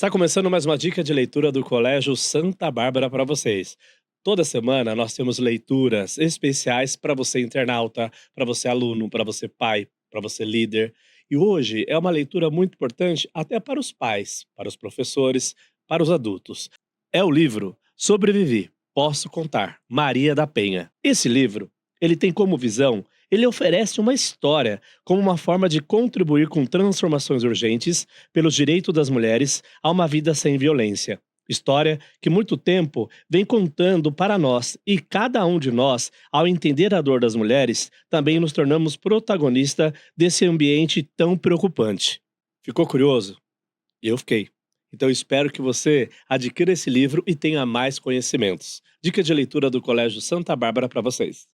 Está começando mais uma dica de leitura do Colégio Santa Bárbara para vocês. Toda semana nós temos leituras especiais para você internauta, para você aluno, para você pai, para você líder. E hoje é uma leitura muito importante até para os pais, para os professores, para os adultos. É o livro Sobrevivi, Posso Contar, Maria da Penha. Esse livro, ele tem como visão, ele oferece uma história como uma forma de contribuir com transformações urgentes pelos direitos das mulheres a uma vida sem violência. História que muito tempo vem contando para nós e cada um de nós, ao entender a dor das mulheres, também nos tornamos protagonista desse ambiente tão preocupante. Ficou curioso? Eu fiquei. Então espero que você adquira esse livro e tenha mais conhecimentos. Dica de leitura do Colégio Santa Bárbara para vocês.